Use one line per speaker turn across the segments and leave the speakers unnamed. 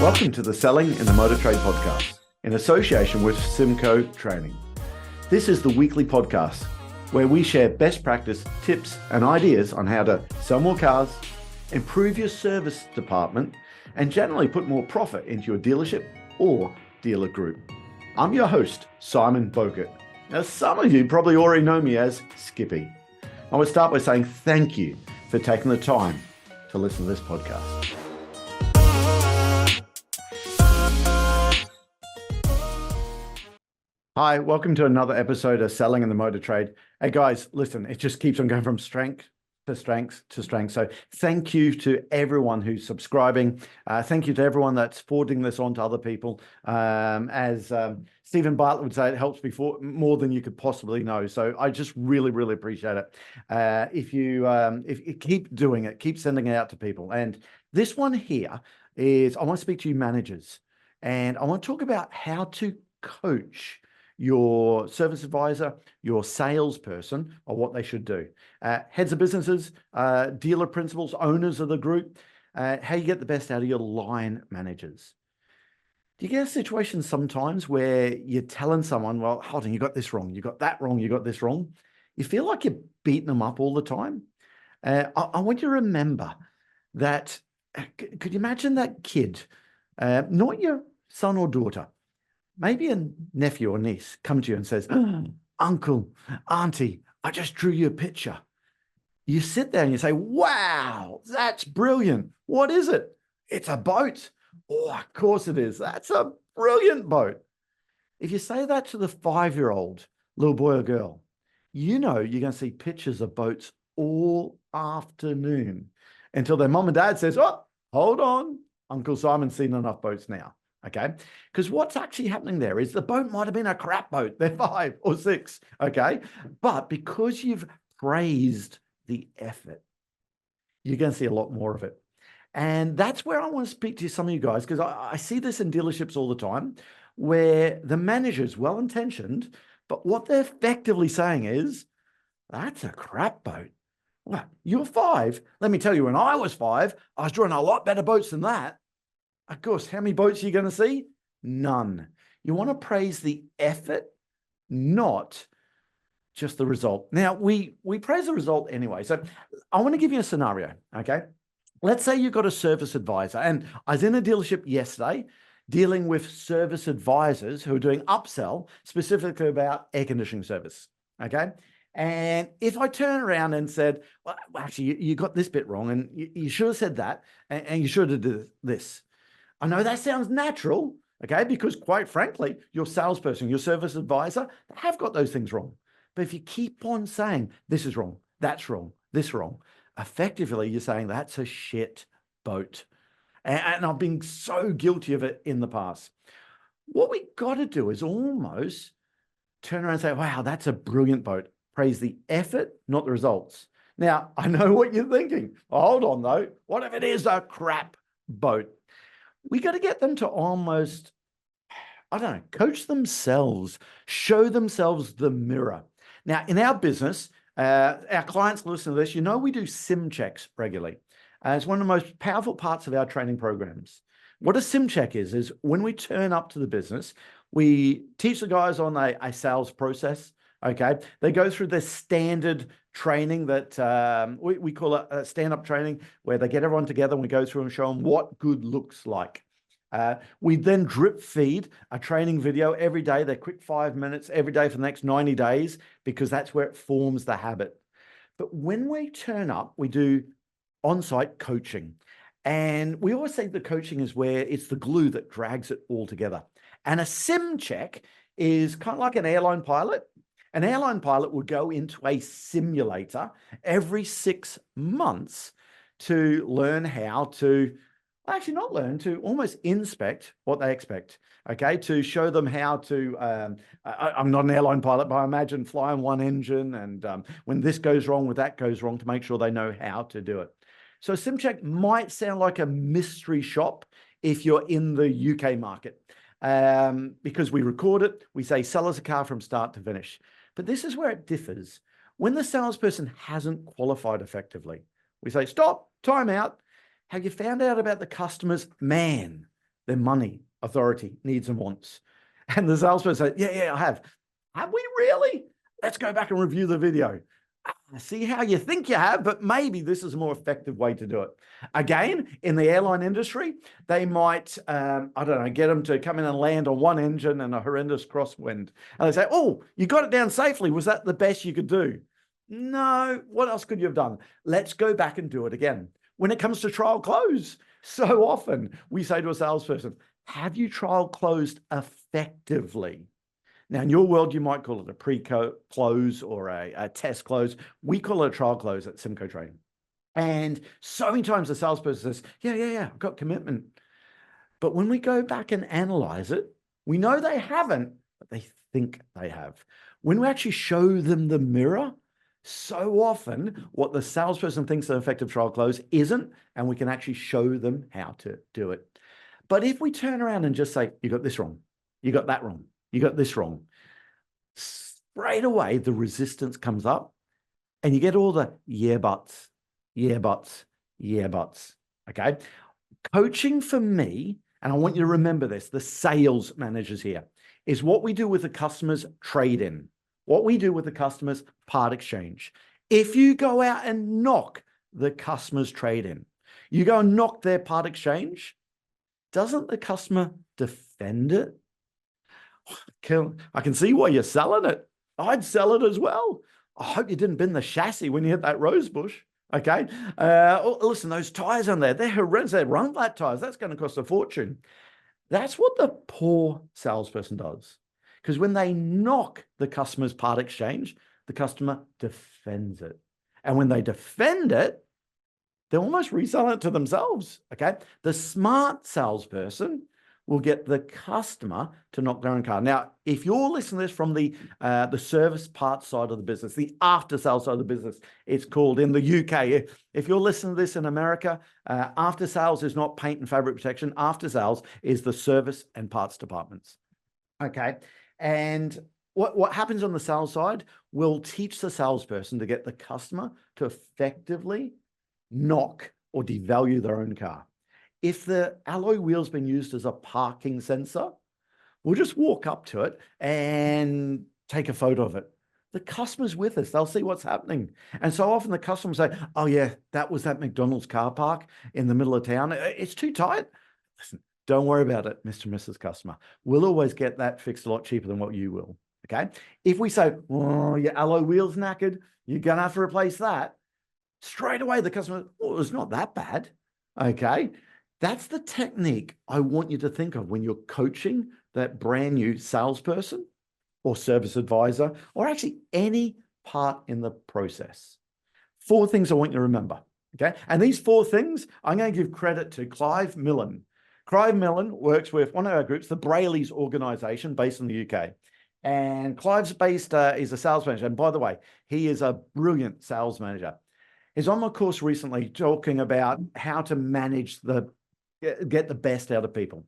Welcome to the Selling in the Motor Trade podcast in association with symcotraining. This is the weekly podcast where we share best practice, tips and ideas on how to sell more cars, improve your service department, and generally put more profit into your dealership or dealer group. I'm your host, Simon Bowkett. Now, some of you probably already know me as Skippy. I want to start by saying thank you for taking the time to listen to this podcast. Hi, welcome to another episode of Selling in the Motor Trade. Hey guys, listen, it just keeps on going from strength to strength to strength. So thank you to everyone who's subscribing. Thank you to everyone that's forwarding this on to other people. As Stephen Bartlett would say, it helps before more than you could possibly know. So I just really, really appreciate it. If you keep doing it, keep sending it out to people. And this one here is, I want to speak to you managers, and I want to talk about how to coach your service advisor, your salesperson, or what they should do. Heads of businesses, dealer principals, owners of the group, how you get the best out of your line managers. Do you get a situation sometimes where you're telling someone, well, hold on, you got this wrong, you got that wrong, you got this wrong. You feel like you're beating them up all the time. I want you to remember that, could you imagine that kid, not your son or daughter, maybe a nephew or niece come to you and says, Uncle, Auntie, I just drew you a picture. You sit there and you say, wow, that's brilliant. What is it? It's a boat. Oh, of course it is. That's a brilliant boat. If you say that to the 5-year-old little boy or girl, you know you're going to see pictures of boats all afternoon until their mom and dad says, oh, hold on, Uncle Simon's seen enough boats now. Okay, because what's actually happening there is the boat might have been a crap boat. They're 5 or 6. Okay, but because you've praised the effort, you're going to see a lot more of it. And that's where I want to speak to some of you guys, because I see this in dealerships all the time where the manager's well-intentioned, but what they're effectively saying is, that's a crap boat. Well, you're 5. Let me tell you, when I was 5, I was drawing a lot better boats than that. Of course, how many boats are you going to see? None. You want to praise the effort, not just the result. Now, we praise the result anyway. So I want to give you a scenario, okay? Let's say you've got a service advisor, and I was in a dealership yesterday dealing with service advisors who are doing upsell specifically about air conditioning service, okay? And if I turn around and said, well, actually, you got this bit wrong, and you should have said that, and you should have did this. I know that sounds natural, okay, because quite frankly, your salesperson, your service advisor, they have got those things wrong. But if you keep on saying, this is wrong, that's wrong, this wrong, effectively, you're saying that's a shit boat. And I've been so guilty of it in the past. What we got to do is almost turn around and say, wow, that's a brilliant boat. Praise the effort, not the results. Now, I know what you're thinking. Hold on, though. What if it is a crap boat? We got to get them to almost, I don't know, coach themselves, show themselves the mirror. Now, in our business, our clients listen to this, you know we do sim checks regularly. It's one of the most powerful parts of our training programs. What a sim check is when we turn up to the business, we teach the guys on a sales process. Okay, they go through the standard training that we call it a stand-up training, where they get everyone together and we go through and show them what good looks like. We then drip feed a training video every day. They're quick 5 minutes every day for the next 90 days, because that's where it forms the habit. But when we turn up, we do on-site coaching. And we always say the coaching is where it's the glue that drags it all together. And a sim check is kind of like an airline pilot. An airline pilot would go into a simulator every 6 months to learn how to, actually not learn, to almost inspect what they expect, okay? To show them how to, I'm not an airline pilot, but I imagine flying one engine, and when this goes wrong, when that goes wrong, to make sure they know how to do it. So SimCheck might sound like a mystery shop if you're in the UK market, because we record it, we say, sell us a car from start to finish. But this is where it differs. When the salesperson hasn't qualified effectively, we say, stop, time out. Have you found out about the customers? Man, They're money, authority, needs and wants. And the salesperson says, yeah, I have. Have we really? Let's go back and review the video. See how you think you have, but maybe this is a more effective way to do it. Again, in the airline industry, they might, I don't know, get them to come in and land on one engine and a horrendous crosswind. And they say, oh, you got it down safely. Was that the best you could do? No, what else could you have done? Let's go back and do it again. When it comes to trial close, so often we say to a salesperson, have you trial closed effectively? Now, in your world, you might call it a pre-close or a test close. We call it a trial close at symcotraining. And so many times the salesperson says, yeah, I've got commitment. But when we go back and analyze it, we know they haven't, but they think they have. When we actually show them the mirror, so often what the salesperson thinks an effective trial close isn't, and we can actually show them how to do it. But if we turn around and just say, you got this wrong, you got that wrong, you got this wrong, straight away the resistance comes up and you get all the yeah buts, okay? Coaching for me, and I want you to remember this, the sales managers here, is what we do with the customer's trade-in, what we do with the customer's part exchange. If you go out and knock the customer's trade-in, you go and knock their part exchange, doesn't the customer defend it? I can see why you're selling it. I'd sell it as well. I hope you didn't bin the chassis when you hit that rose bush. Okay. Listen, those tires on there, they're horrendous. They're run flat tires. That's going to cost a fortune. That's what the poor salesperson does. Because when they knock the customer's part exchange, the customer defends it. And when they defend it, they almost resell it to themselves. Okay. The smart salesperson will get the customer to knock their own car. Now, if you're listening to this from the service parts side of the business, the after sales side of the business, it's called in the UK. If you're listening to this in America, after sales is not paint and fabric protection. After sales is the service and parts departments. Okay. And what happens on the sales side will teach the salesperson to get the customer to effectively knock or devalue their own car. If the alloy wheel's been used as a parking sensor, we'll just walk up to it and take a photo of it. The customer's with us. They'll see what's happening. And so often the customer will say, oh yeah, that was that McDonald's car park in the middle of town. It's too tight. Listen, don't worry about it, Mr. and Mrs. Customer. We'll always get that fixed a lot cheaper than what you will. Okay. If we say, oh, your alloy wheel's knackered, you're going to have to replace that. Straight away, the customer, oh, it's not that bad. Okay. That's the technique I want you to think of when you're coaching that brand new salesperson or service advisor, or actually any part in the process. 4 things I want you to remember, okay? And these 4 things, I'm going to give credit to Clive Millen. Clive Millen works with one of our groups, the Brayley's organization based in the UK. And Clive's based, is a sales manager. And by the way, he is a brilliant sales manager. He's on my course recently talking about how to manage get the best out of people.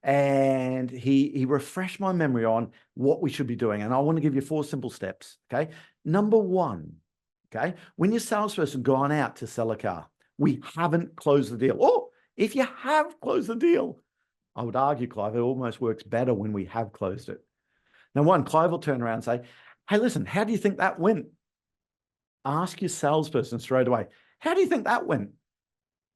And he refreshed my memory on what we should be doing. And I want to give you 4 simple steps. Okay. Number 1, okay. When your salesperson gone out to sell a car, we haven't closed the deal. Or if you have closed the deal, I would argue, Clive, it almost works better when we have closed it. Now, Clive will turn around and say, hey, listen, how do you think that went? Ask your salesperson straight away. How do you think that went?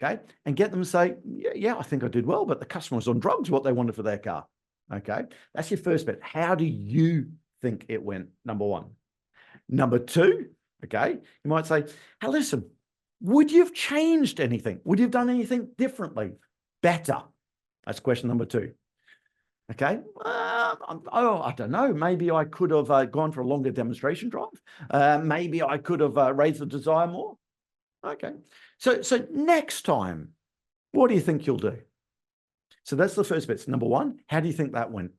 Okay. And get them to say, yeah, I think I did well, but the customer was on drugs, what they wanted for their car. Okay. That's your first bit. How do you think it went? Number 1. Number 2, okay. You might say, hey, listen, would you have changed anything? Would you have done anything differently? Better? That's question number 2. Okay. I don't know. Maybe I could have gone for a longer demonstration drive. Maybe I could have raised the desire more. Okay. So next time, what do you think you'll do? So that's the first bit. So number 1, how do you think that went?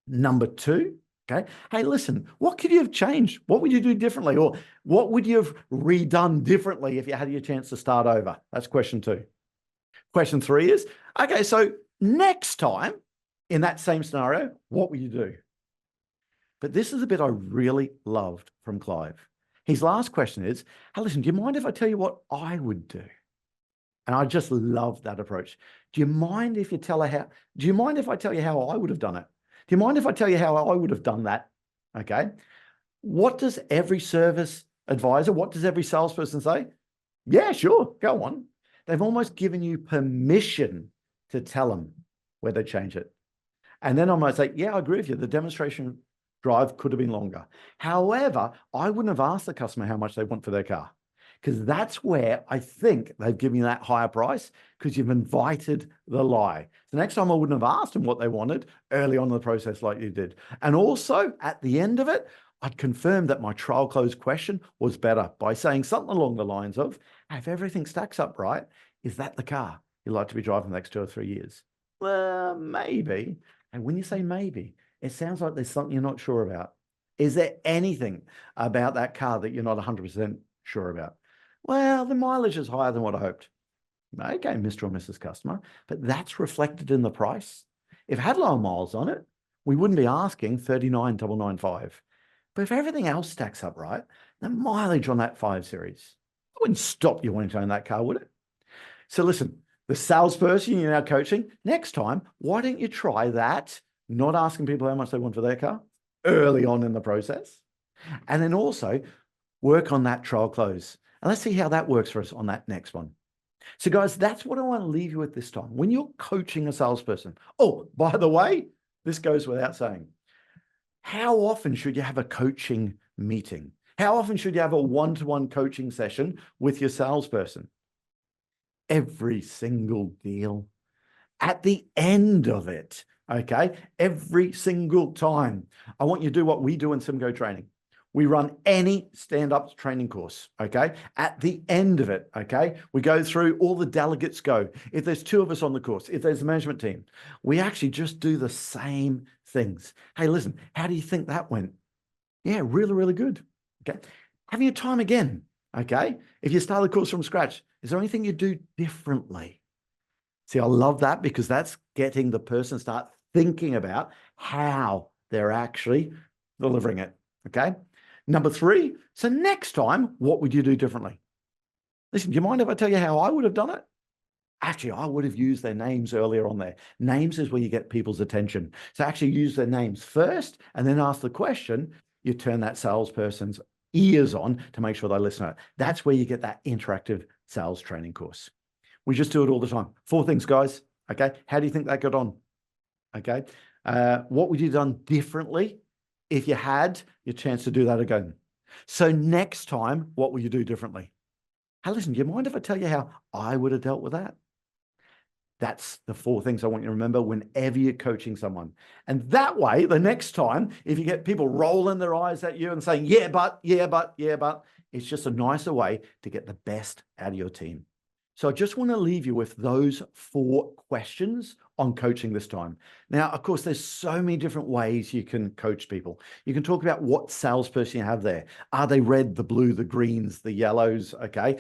Number 2, okay. Hey, listen, what could you have changed? What would you do differently? Or what would you have redone differently if you had your chance to start over? That's question 2. Question 3 is, okay, so next time in that same scenario, what will you do? But this is a bit I really loved from Clive. His last question is, hey, listen, do you mind if I tell you what I would do? And I just love that approach. Do you mind if I tell you how I would have done it? Do you mind if I tell you how I would have done that? Okay. What does every service advisor, what does every salesperson say? Yeah, sure, go on. They've almost given you permission to tell them where they change it. And then I might say, yeah, I agree with you. The demonstration drive could have been longer. However, I wouldn't have asked the customer how much they want for their car, because that's where I think they've given you that higher price, because you've invited the lie. So next time I wouldn't have asked them what they wanted early on in the process like you did. And also at the end of it, I'd confirmed that my trial close question was better by saying something along the lines of, hey, if everything stacks up right, is that the car you'd like to be driving the next 2 or 3 years? Well, maybe. And when you say maybe, it sounds like there's something you're not sure about. Is there anything about that car that you're not 100% sure about? Well, the mileage is higher than what I hoped. Okay, Mr. or Mrs. Customer, but that's reflected in the price. If it had lower miles on it, we wouldn't be asking $39,995. But if everything else stacks up right, the mileage on that 5 Series, I wouldn't stop you wanting to own that car, would it? So listen, the salesperson you're now coaching, next time, why don't you try that? Not asking people how much they want for their car early on in the process. And then also work on that trial close. And let's see how that works for us on that next one. So guys, that's what I want to leave you with this time. When you're coaching a salesperson, oh, by the way, this goes without saying, how often should you have a coaching meeting? How often should you have a one-to-one coaching session with your salesperson? Every single deal. At the end of it, okay? Every single time. I want you to do what we do in symcotraining. We run any stand-up training course, okay? At the end of it, okay, we go through, all the delegates go. If there's 2 of us on the course, if there's a management team, we actually just do the same things. Hey, listen, how do you think that went? Yeah, really, really good, okay? Having your time again, okay? If you start the course from scratch, is there anything you do differently? See, I love that, because that's getting the person to start thinking about how they're actually delivering it, okay? Number 3, so next time, what would you do differently? Listen, do you mind if I tell you how I would have done it? Actually, I would have used their names earlier on there. Names is where you get people's attention. So actually use their names first and then ask the question. You turn that salesperson's ears on to make sure they listen. That's where you get that interactive sales training course. We just do it all the time. 4 things, guys. Okay. How do you think that got on? Okay. What would you have done differently if you had your chance to do that again? So next time, what will you do differently? Hey, listen, do you mind if I tell you how I would have dealt with that? That's the 4 things I want you to remember whenever you're coaching someone. And that way, the next time, if you get people rolling their eyes at you and saying, yeah, but, it's just a nicer way to get the best out of your team. So I just want to leave you with those 4 questions on coaching this time. Now, of course, there's so many different ways you can coach people. You can talk about what salesperson you have there. Are they red, the blue, the greens, the yellows? Okay.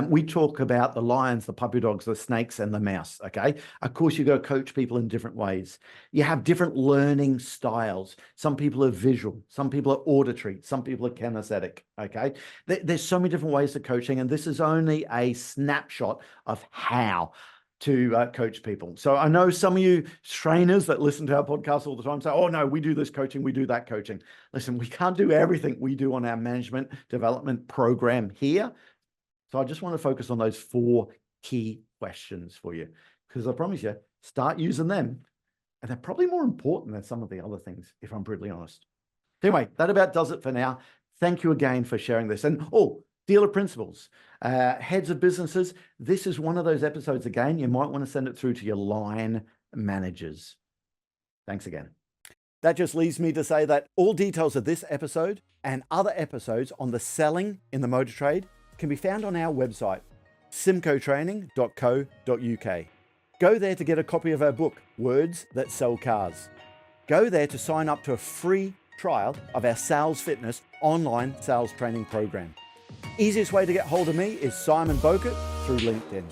We talk about the lions, the puppy dogs, the snakes, and the mouse. Okay. Of course, you got to coach people in different ways. You have different learning styles. Some people are visual. Some people are auditory. Some people are kinesthetic. Okay. There's so many different ways of coaching, and this is only a snapshot of how to coach people. So I know some of you trainers that listen to our podcast all the time say, oh no, we do this coaching, we do that coaching. Listen, we can't do everything we do on our management development program here. So I just want to focus on those 4 key questions for you, because I promise you, start using them. And they're probably more important than some of the other things, if I'm brutally honest. Anyway, that about does it for now. Thank you again for sharing this. And dealer principals, heads of businesses, this is one of those episodes again, you might want to send it through to your line managers. Thanks again. That just leaves me to say that all details of this episode and other episodes on the selling in the motor trade can be found on our website, symcotraining.co.uk. Go there to get a copy of our book, Words That Sell Cars. Go there to sign up to a free trial of our Sales Fitness online sales training program. Easiest way to get hold of me is Simon Bowkett through LinkedIn.